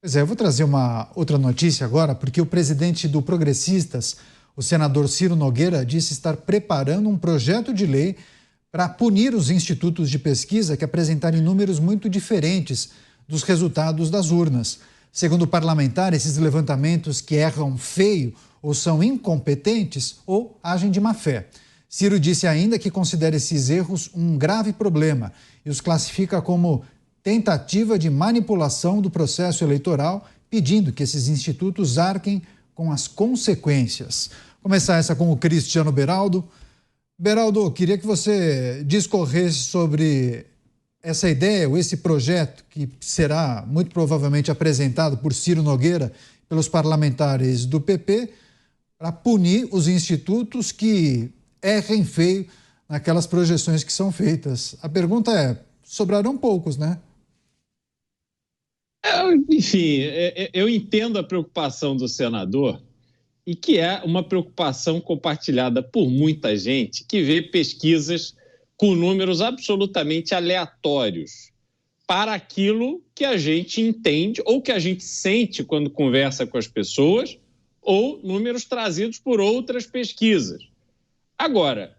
Pois é, eu vou trazer uma outra notícia agora, porque o presidente do Progressistas, o senador Ciro Nogueira, disse estar preparando um projeto de lei para punir os institutos de pesquisa que apresentarem números muito diferentes dos resultados das urnas. Segundo o parlamentar, esses levantamentos que erram feio ou são incompetentes ou agem de má fé. Ciro disse ainda que considera esses erros um grave problema e os classifica como tentativa de manipulação do processo eleitoral, pedindo que esses institutos arquem com as consequências. Começar essa com o Cristiano Beraldo. Beraldo, queria que você discorresse sobre essa ideia ou esse projeto que será muito provavelmente apresentado por Ciro Nogueira pelos parlamentares do PP para punir os institutos que errem feio naquelas projeções que são feitas. A pergunta é, sobrarão poucos, né? Enfim, eu entendo a preocupação do senador e que é uma preocupação compartilhada por muita gente que vê pesquisas com números absolutamente aleatórios para aquilo que a gente entende ou que a gente sente quando conversa com as pessoas ou números trazidos por outras pesquisas. Agora,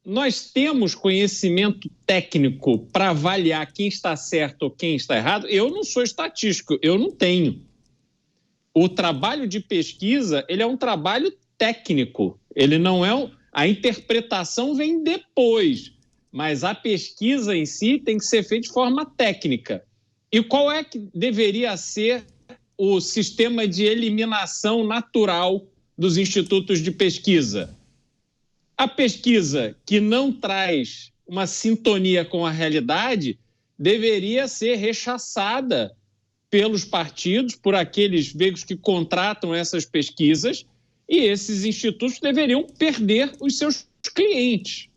nós temos conhecimento técnico para avaliar quem está certo ou quem está errado? Eu não sou estatístico, eu não tenho. O trabalho de pesquisa, ele é um trabalho técnico, ele não é a interpretação vem depois, mas a pesquisa em si tem que ser feita de forma técnica. E qual é que deveria ser o sistema de eliminação natural dos institutos de pesquisa? A pesquisa que não traz uma sintonia com a realidade deveria ser rechaçada pelos partidos, por aqueles veículos que contratam essas pesquisas, e esses institutos deveriam perder os seus clientes.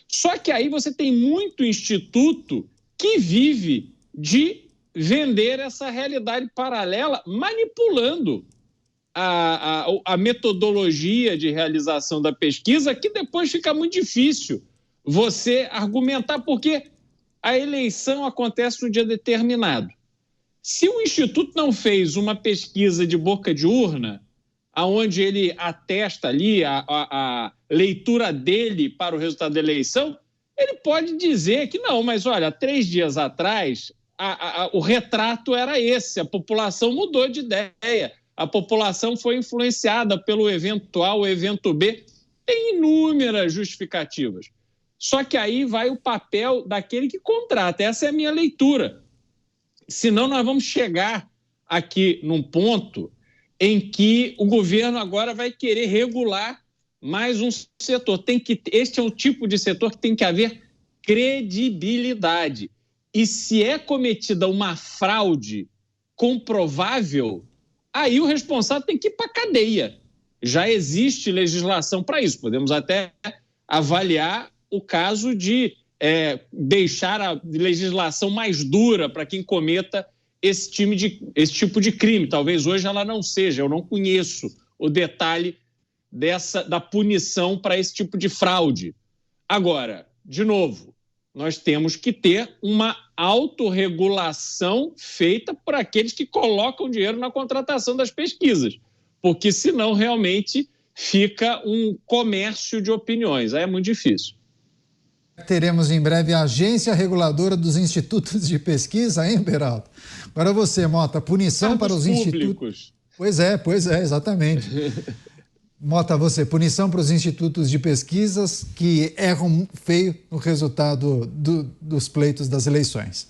Só que aí você tem muito instituto que vive de vender essa realidade paralela, manipulando a metodologia de realização da pesquisa, que depois fica muito difícil você argumentar, porque a eleição acontece no dia determinado. Se o Instituto não fez uma pesquisa de boca de urna, onde ele atesta ali a leitura dele para o resultado da eleição, ele pode dizer que não, mas olha, 3 dias atrás o retrato era esse, a população mudou de ideia, a população foi influenciada pelo evento A ou evento B. Tem inúmeras justificativas. Só que aí vai o papel daquele que contrata. Essa é a minha leitura. Senão nós vamos chegar aqui num ponto em que o governo agora vai querer regular mais um setor. Este é o tipo de setor que tem que haver credibilidade. E se é cometida uma fraude comprovável, aí o responsável tem que ir para a cadeia. Já existe legislação para isso. Podemos até avaliar o caso de deixar a legislação mais dura para quem cometa esse tipo de crime. Talvez hoje ela não seja, eu não conheço o detalhe da punição para esse tipo de fraude. Agora, de novo, nós temos que ter uma autorregulação feita por aqueles que colocam dinheiro na contratação das pesquisas, porque senão realmente fica um comércio de opiniões, aí é muito difícil. Teremos em breve a agência reguladora dos institutos de pesquisa, hein, Beraldo? Agora você, Mota, punição para os institutos... Pois é, exatamente. Mota, você, punição para os institutos de pesquisas que erram feio no resultado dos pleitos das eleições.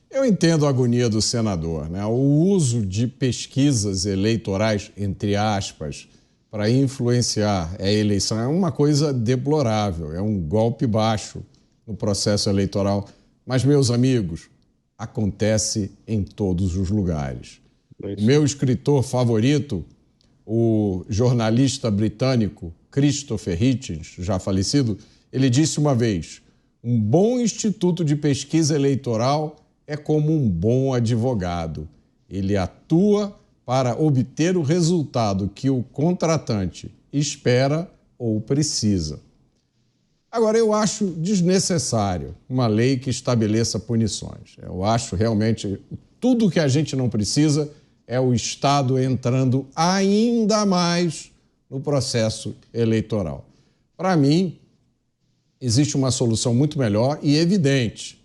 Eu entendo a agonia do senador, né? O uso de pesquisas eleitorais, entre aspas, para influenciar a eleição é uma coisa deplorável, é um golpe baixo no processo eleitoral. Mas, meus amigos, acontece em todos os lugares. O meu escritor favorito, o jornalista britânico Christopher Hitchens, já falecido, ele disse uma vez: um bom instituto de pesquisa eleitoral é como um bom advogado. Ele atua para obter o resultado que o contratante espera ou precisa. Agora, eu acho desnecessário uma lei que estabeleça punições. Eu acho realmente tudo que a gente não precisa é o Estado entrando ainda mais no processo eleitoral. Para mim, existe uma solução muito melhor e evidente,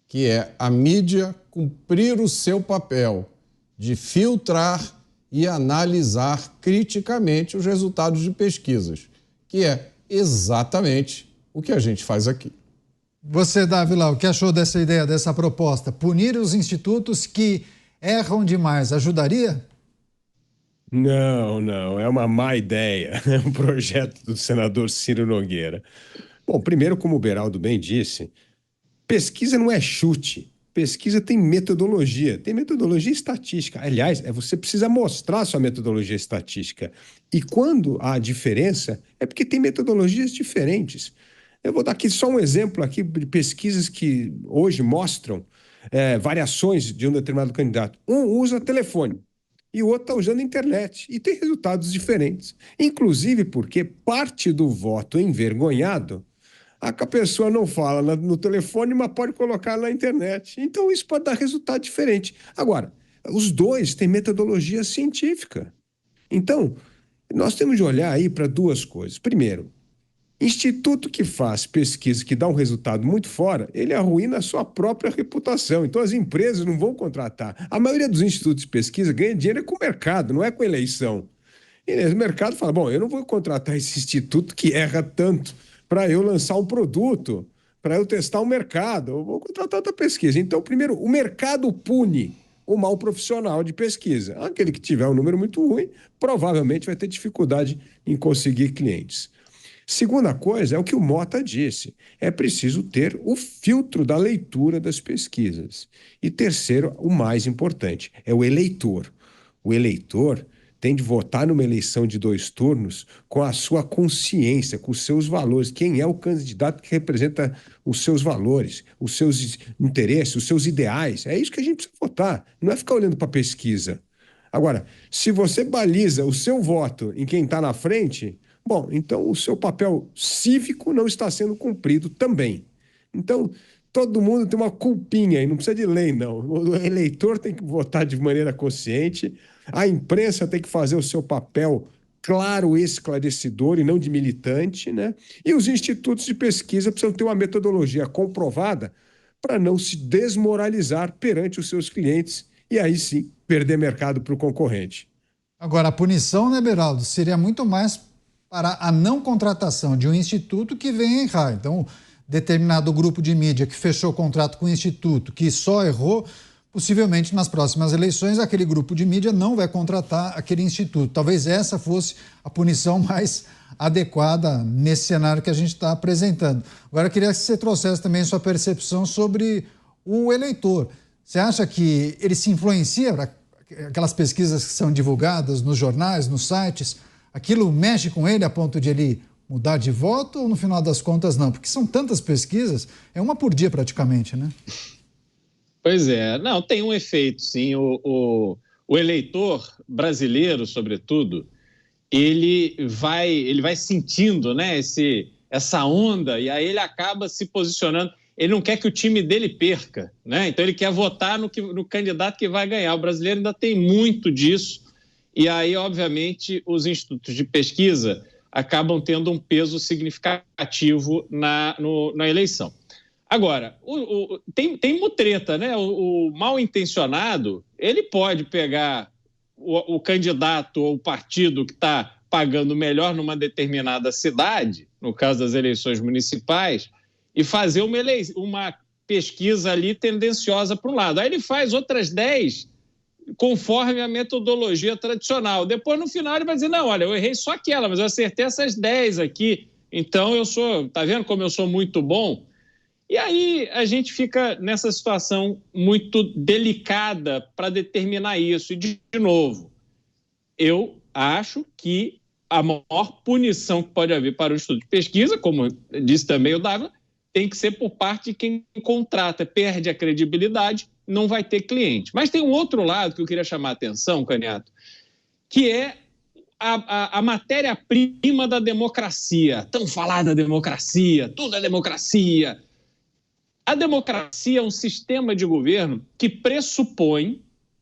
que é a mídia cumprir o seu papel de filtrar e analisar criticamente os resultados de pesquisas, que é exatamente o que a gente faz aqui. Você, Davi, o que achou dessa ideia, dessa proposta? Punir os institutos que erram demais, ajudaria? Não, é uma má ideia. É um projeto do senador Ciro Nogueira. Bom, primeiro, como o Beraldo bem disse, pesquisa não é chute. Pesquisa tem metodologia estatística. Aliás, você precisa mostrar sua metodologia estatística. E quando há diferença, é porque tem metodologias diferentes. Eu vou dar aqui só um exemplo aqui de pesquisas que hoje mostram variações de um determinado candidato. Um usa telefone e o outro está usando internet. E tem resultados diferentes. Inclusive porque parte do voto envergonhado a pessoa não fala no telefone, mas pode colocar na internet. Então, isso pode dar resultado diferente. Agora, os dois têm metodologia científica. Então, nós temos de olhar aí para duas coisas. Primeiro, instituto que faz pesquisa que dá um resultado muito fora, ele arruína a sua própria reputação. Então, as empresas não vão contratar. A maioria dos institutos de pesquisa ganha dinheiro com o mercado, não é com eleição. E o mercado fala, bom, eu não vou contratar esse instituto que erra tanto para eu lançar um produto, para eu testar o mercado, eu vou contratar outra pesquisa. Então, primeiro, o mercado pune o mau profissional de pesquisa. Aquele que tiver um número muito ruim, provavelmente vai ter dificuldade em conseguir clientes. Segunda coisa é o que o Mota disse, é preciso ter o filtro da leitura das pesquisas. E terceiro, o mais importante, é o eleitor. O eleitor tem de votar numa eleição de 2 turnos com a sua consciência, com os seus valores. Quem é o candidato que representa os seus valores, os seus interesses, os seus ideais? É isso que a gente precisa votar, não é ficar olhando para a pesquisa. Agora, se você baliza o seu voto em quem está na frente, bom, então o seu papel cívico não está sendo cumprido também. Então, todo mundo tem uma culpinha e não precisa de lei, não. O eleitor tem que votar de maneira consciente, a imprensa tem que fazer o seu papel claro e esclarecedor e não de militante, né? E os institutos de pesquisa precisam ter uma metodologia comprovada para não se desmoralizar perante os seus clientes e aí sim perder mercado para o concorrente. Agora, a punição, né, Beraldo, seria muito mais para a não contratação de um instituto que venha errar. Então, determinado grupo de mídia que fechou o contrato com o instituto, que só errou, possivelmente nas próximas eleições aquele grupo de mídia não vai contratar aquele instituto. Talvez essa fosse a punição mais adequada nesse cenário que a gente está apresentando. Agora, eu queria que você trouxesse também sua percepção sobre o eleitor. Você acha que ele se influencia, aquelas pesquisas que são divulgadas nos jornais, nos sites, aquilo mexe com ele a ponto de ele mudar de voto ou no final das contas não? Porque são tantas pesquisas, é uma por dia praticamente, né? Pois é, não, tem um efeito, sim. O eleitor brasileiro, sobretudo, ele vai sentindo, né, essa onda e aí ele acaba se posicionando. Ele não quer que o time dele perca, né? Então ele quer votar no candidato que vai ganhar. O brasileiro ainda tem muito disso e aí, obviamente, os institutos de pesquisa acabam tendo um peso significativo na eleição. Agora, tem mutreta, né? O mal intencionado, ele pode pegar o candidato ou o partido que está pagando melhor numa determinada cidade, no caso das eleições municipais, e fazer uma pesquisa ali tendenciosa para um lado. Aí ele faz outras 10 conforme a metodologia tradicional. Depois, no final, ele vai dizer, não, olha, eu errei só aquela, mas eu acertei essas 10 aqui. Então, tá vendo como eu sou muito bom? E aí a gente fica nessa situação muito delicada para determinar isso. E, de novo, eu acho que a maior punição que pode haver para o estudo de pesquisa, como disse também o Dávila, tem que ser por parte de quem contrata, perde a credibilidade, não vai ter cliente. Mas tem um outro lado que eu queria chamar a atenção, Caniato, que é a matéria-prima da democracia. Tão falada democracia, tudo é democracia. A democracia é um sistema de governo que pressupõe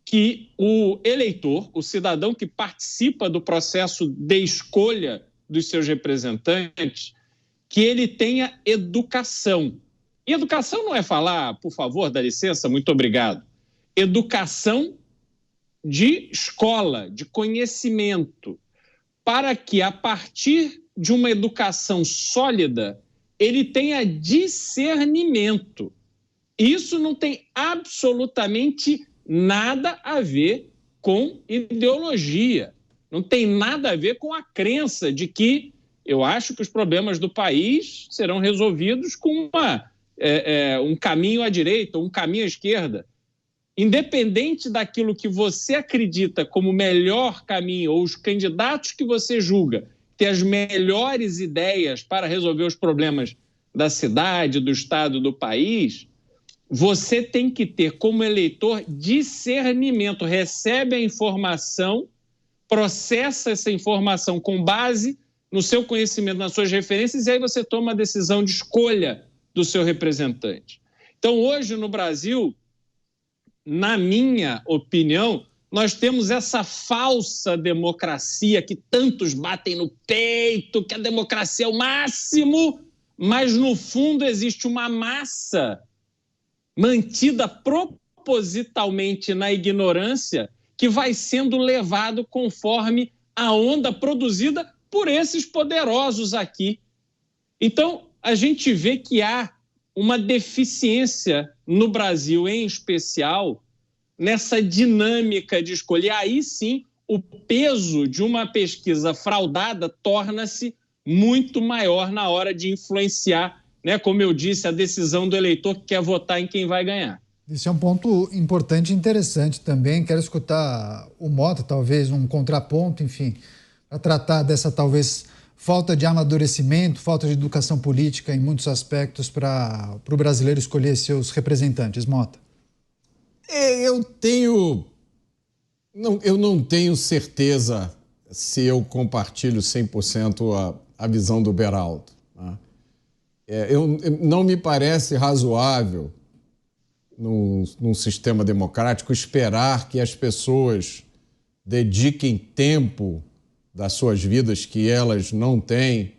que o eleitor, o cidadão que participa do processo de escolha dos seus representantes, que ele tenha educação. E educação não é falar, por favor, dá licença, muito obrigado. Educação de escola, de conhecimento, para que, a partir de uma educação sólida, ele tenha discernimento. Isso não tem absolutamente nada a ver com ideologia, não tem nada a ver com a crença de que eu acho que os problemas do país serão resolvidos com um caminho à direita, um caminho à esquerda. Independente daquilo que você acredita como melhor caminho, ou os candidatos que você julga ter as melhores ideias para resolver os problemas da cidade, do estado, do país, você tem que ter, como eleitor, discernimento. Recebe a informação, processa essa informação com base no seu conhecimento, nas suas referências, e aí você toma a decisão de escolha do seu representante. Então, hoje no Brasil, na minha opinião, nós temos essa falsa democracia que tantos batem no peito, que a democracia é o máximo, mas no fundo existe uma massa mantida propositalmente na ignorância que vai sendo levado conforme a onda produzida por esses poderosos aqui. Então, a gente vê que há uma deficiência no Brasil, em especial, nessa dinâmica de escolha. E aí sim, o peso de uma pesquisa fraudada torna-se muito maior na hora de influenciar, né, como eu disse, a decisão do eleitor que quer votar em quem vai ganhar. Esse é um ponto importante e interessante também. Quero escutar o Mota, talvez um contraponto, enfim, para tratar dessa talvez falta de amadurecimento, falta de educação política em muitos aspectos para o brasileiro escolher seus representantes. Mota. Eu não tenho certeza se eu compartilho 100% a visão do Beraldo. Né? Não me parece razoável, num sistema democrático, esperar que as pessoas dediquem tempo das suas vidas que elas não têm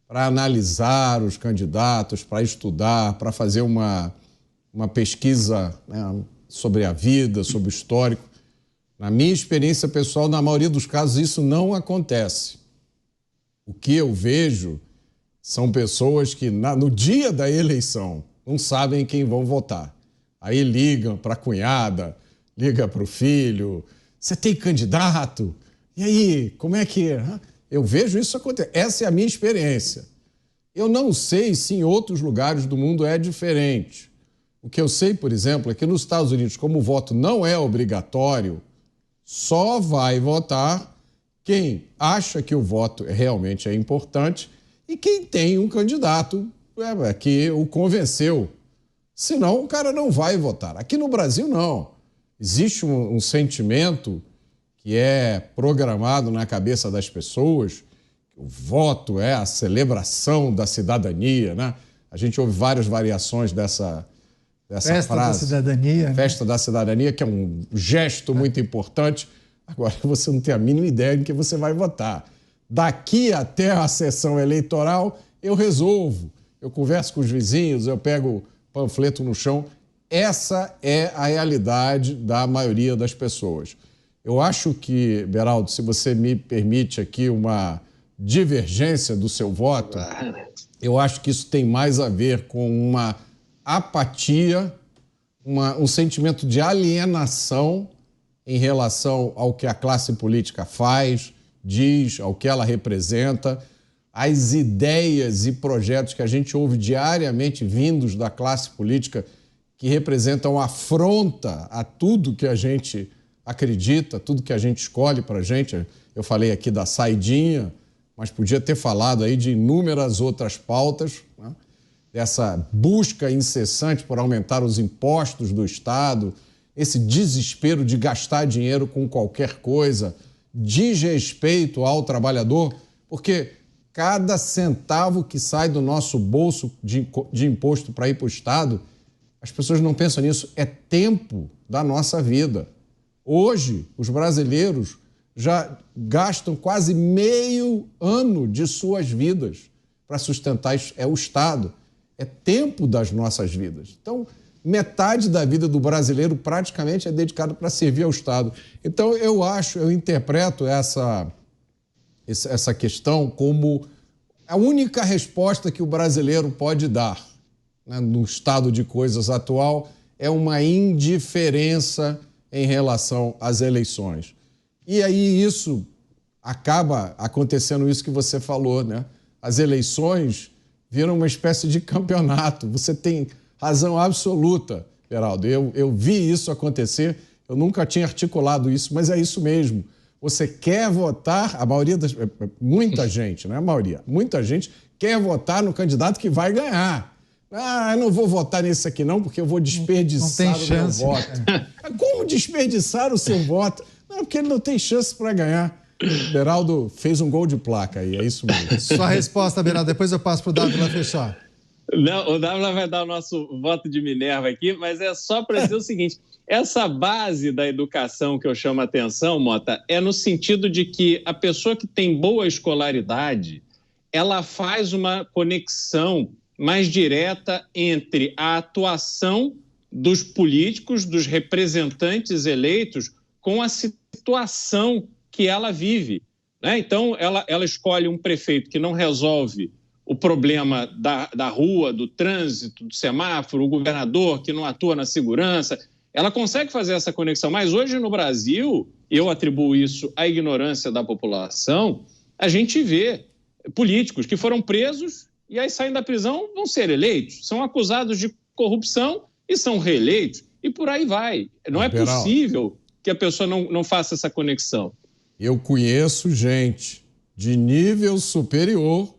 para analisar os candidatos, para estudar, para fazer uma pesquisa, né, sobre a vida, sobre o histórico. Na minha experiência pessoal, na maioria dos casos, isso não acontece. O que eu vejo são pessoas que, no dia da eleição, não sabem quem vão votar. Aí ligam para a cunhada, liga para o filho, você tem candidato? E aí, como é que é? Eu vejo isso acontecer. Essa é a minha experiência. Eu não sei se em outros lugares do mundo é diferente. O que eu sei, por exemplo, é que nos Estados Unidos, como o voto não é obrigatório, só vai votar quem acha que o voto realmente é importante e quem tem um candidato que o convenceu. Senão, o cara não vai votar. Aqui no Brasil, não. Existe um sentimento que é programado na cabeça das pessoas, que o voto é a celebração da cidadania, né? A gente ouve várias variações dessa Festa frase. da cidadania. Festa da cidadania, que é um gesto muito importante. Agora, você não tem a mínima ideia de que você vai votar. Daqui até a sessão eleitoral, eu resolvo. Eu converso com os vizinhos, eu pego panfleto no chão. Essa é a realidade da maioria das pessoas. Eu acho que, Beraldo, se você me permite aqui uma divergência do seu voto, eu acho que isso tem mais a ver com uma apatia, um sentimento de alienação em relação ao que a classe política faz, diz, ao que ela representa, as ideias e projetos que a gente ouve diariamente vindos da classe política que representam afronta a tudo que a gente acredita, tudo que a gente escolhe para a gente. Eu falei aqui da saidinha, mas podia ter falado aí de inúmeras outras pautas, né? Dessa busca incessante por aumentar os impostos do Estado, esse desespero de gastar dinheiro com qualquer coisa, desrespeito ao trabalhador, porque cada centavo que sai do nosso bolso de imposto para ir para o Estado, as pessoas não pensam nisso, é tempo da nossa vida. Hoje, os brasileiros já gastam quase meio ano de suas vidas para sustentar o Estado. É tempo das nossas vidas. Então, metade da vida do brasileiro praticamente é dedicada para servir ao Estado. Então, eu interpreto essa questão como a única resposta que o brasileiro pode dar, né, no estado de coisas atual, é uma indiferença em relação às eleições. E aí isso acaba acontecendo isso que você falou, né? As eleições viram uma espécie de campeonato. Você tem razão absoluta, Beraldo. Eu vi isso acontecer, eu nunca tinha articulado isso, mas é isso mesmo. Você quer votar, muita gente, não é a maioria, muita gente quer votar no candidato que vai ganhar. Eu não vou votar nesse aqui não, porque eu vou desperdiçar o meu voto. Como desperdiçar o seu voto? Não, porque ele não tem chance para ganhar. Beraldo fez um gol de placa aí, é isso mesmo. Sua resposta, Beraldo, depois eu passo para o Dávila fechar. Não, o Dávila vai dar o nosso voto de Minerva aqui, mas é só para dizer o seguinte, essa base da educação que eu chamo a atenção, Mota, é no sentido de que a pessoa que tem boa escolaridade, ela faz uma conexão mais direta entre a atuação dos políticos, dos representantes eleitos, com a situação que ela vive, né? Então, ela escolhe um prefeito que não resolve o problema da rua, do trânsito, do semáforo, o governador que não atua na segurança. Ela consegue fazer essa conexão, mas hoje no Brasil, eu atribuo isso à ignorância da população, a gente vê políticos que foram presos e aí saem da prisão, vão ser eleitos, são acusados de corrupção e são reeleitos, e por aí vai. Não é possível que a pessoa não faça essa conexão. Eu conheço gente de nível superior,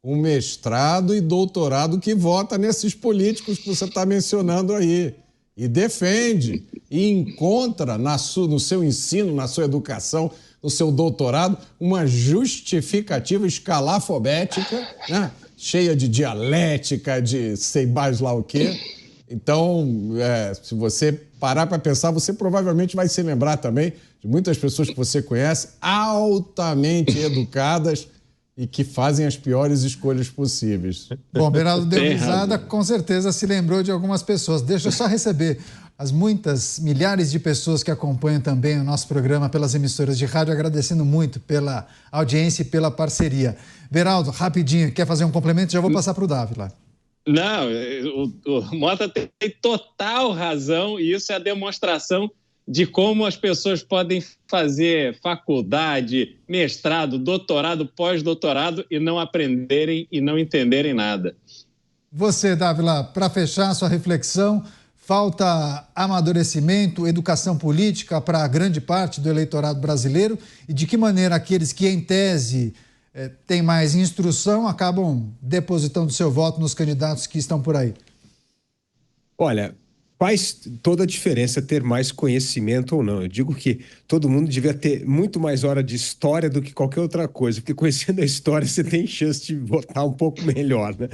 com mestrado e doutorado, que vota nesses políticos que você está mencionando aí. E defende, e encontra no seu ensino, na sua educação, no seu doutorado, uma justificativa escalafobética, né? Cheia de dialética, de sei mais lá o quê. Então, se você parar para pensar, você provavelmente vai se lembrar também de muitas pessoas que você conhece, altamente educadas e que fazem as piores escolhas possíveis. Bom, Beraldo deu risada, com certeza se lembrou de algumas pessoas. Deixa eu só receber as muitas milhares de pessoas que acompanham também o nosso programa pelas emissoras de rádio, agradecendo muito pela audiência e pela parceria. Beraldo, rapidinho, quer fazer um complemento? Já vou passar para o Dávila. Não, o Mota tem total razão e isso é a demonstração de como as pessoas podem fazer faculdade, mestrado, doutorado, pós-doutorado e não aprenderem e não entenderem nada. Você, Dávila, para fechar sua reflexão, falta amadurecimento, educação política para grande parte do eleitorado brasileiro e de que maneira aqueles que, em tese, têm mais instrução acabam depositando seu voto nos candidatos que estão por aí? Olha, faz toda a diferença ter mais conhecimento ou não. Eu digo que todo mundo devia ter muito mais hora de história do que qualquer outra coisa, porque conhecendo a história você tem chance de votar um pouco melhor, né?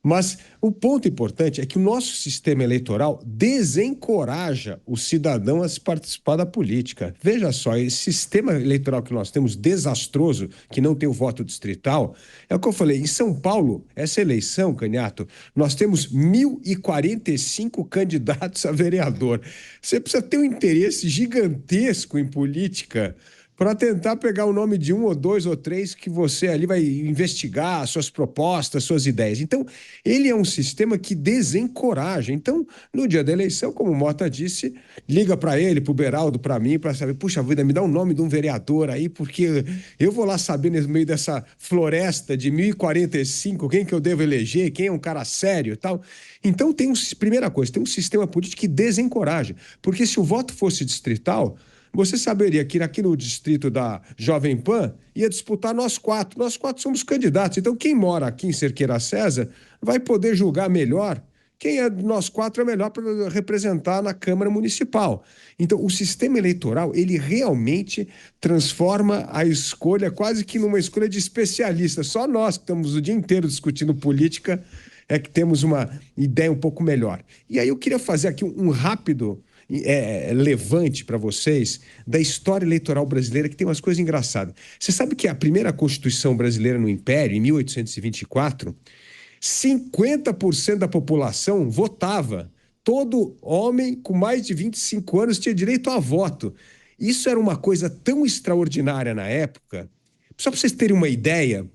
Mas o ponto importante é que o nosso sistema eleitoral desencoraja o cidadão a se participar da política. Veja só, esse sistema eleitoral que nós temos desastroso, que não tem o voto distrital, é o que eu falei, em São Paulo, essa eleição, Canhato, nós temos 1.045 candidatos a vereador. Você precisa ter um interesse gigantesco em política para tentar pegar o nome de um ou dois ou três que você ali vai investigar suas propostas, suas ideias. Então, ele é um sistema que desencoraja. Então, no dia da eleição, como o Mota disse, liga para ele, para o Beraldo, para mim, para saber, puxa vida, me dá o nome de um vereador aí, porque eu vou lá saber no meio dessa floresta de 1.045 quem que eu devo eleger, quem é um cara sério e tal. Então, primeira coisa, tem um sistema político que desencoraja. Porque se o voto fosse distrital, você saberia que aqui no distrito da Jovem Pan ia disputar nós quatro. Nós quatro somos candidatos. Então, quem mora aqui em Cerqueira César vai poder julgar melhor quem é de nós quatro é melhor para representar na Câmara Municipal. Então, o sistema eleitoral, ele realmente transforma a escolha quase que numa escolha de especialista. Só nós que estamos o dia inteiro discutindo política é que temos uma ideia um pouco melhor. E aí eu queria fazer aqui um rápido levante para vocês da história eleitoral brasileira, que tem umas coisas engraçadas. Você sabe que a primeira Constituição brasileira no Império, em 1824, 50% da população votava. Todo homem com mais de 25 anos tinha direito a voto. Isso era uma coisa tão extraordinária na época. Só para vocês terem uma ideia,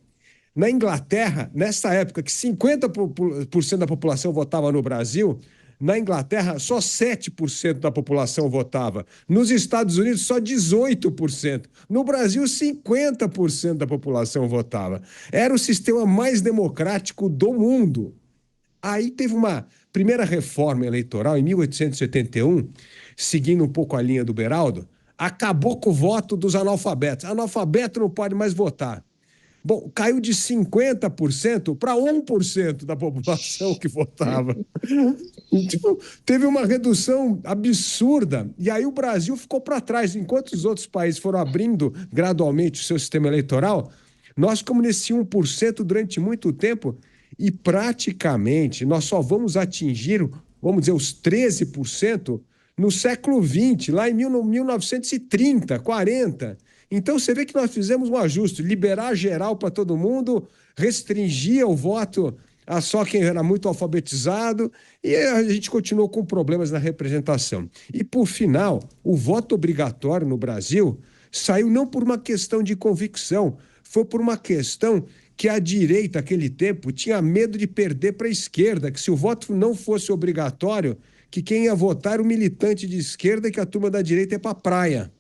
na Inglaterra, nessa época que 50% da população votava no Brasil, na Inglaterra só 7% da população votava. Nos Estados Unidos só 18%. No Brasil 50% da população votava. Era o sistema mais democrático do mundo. Aí teve uma primeira reforma eleitoral em 1871, seguindo um pouco a linha do Beraldo, acabou com o voto dos analfabetos. Analfabeto não pode mais votar. Bom, caiu de 50% para 1% da população que votava. Então, teve uma redução absurda. E aí o Brasil ficou para trás. Enquanto os outros países foram abrindo gradualmente o seu sistema eleitoral, nós ficamos nesse 1% durante muito tempo e praticamente nós só vamos atingir, vamos dizer, os 13% no século XX, lá em 1930, 40. Então, você vê que nós fizemos um ajuste, liberar geral para todo mundo, restringir o voto a só quem era muito alfabetizado, e a gente continuou com problemas na representação. E, por final, o voto obrigatório no Brasil saiu não por uma questão de convicção, foi por uma questão que a direita, naquele tempo, tinha medo de perder para a esquerda, que se o voto não fosse obrigatório, que quem ia votar era o militante de esquerda e que a turma da direita ia para a praia.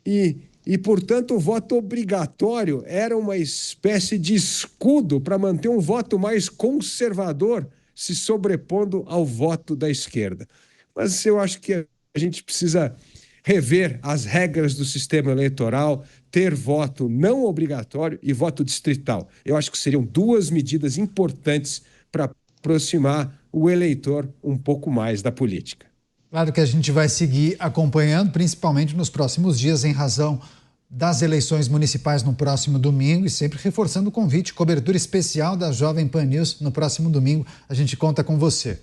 E, portanto, o voto obrigatório era uma espécie de escudo para manter um voto mais conservador se sobrepondo ao voto da esquerda. Mas eu acho que a gente precisa rever as regras do sistema eleitoral, ter voto não obrigatório e voto distrital. Eu acho que seriam duas medidas importantes para aproximar o eleitor um pouco mais da política. Claro que a gente vai seguir acompanhando, principalmente nos próximos dias, em razão das eleições municipais no próximo domingo, e sempre reforçando o convite, cobertura especial da Jovem Pan News no próximo domingo. A gente conta com você.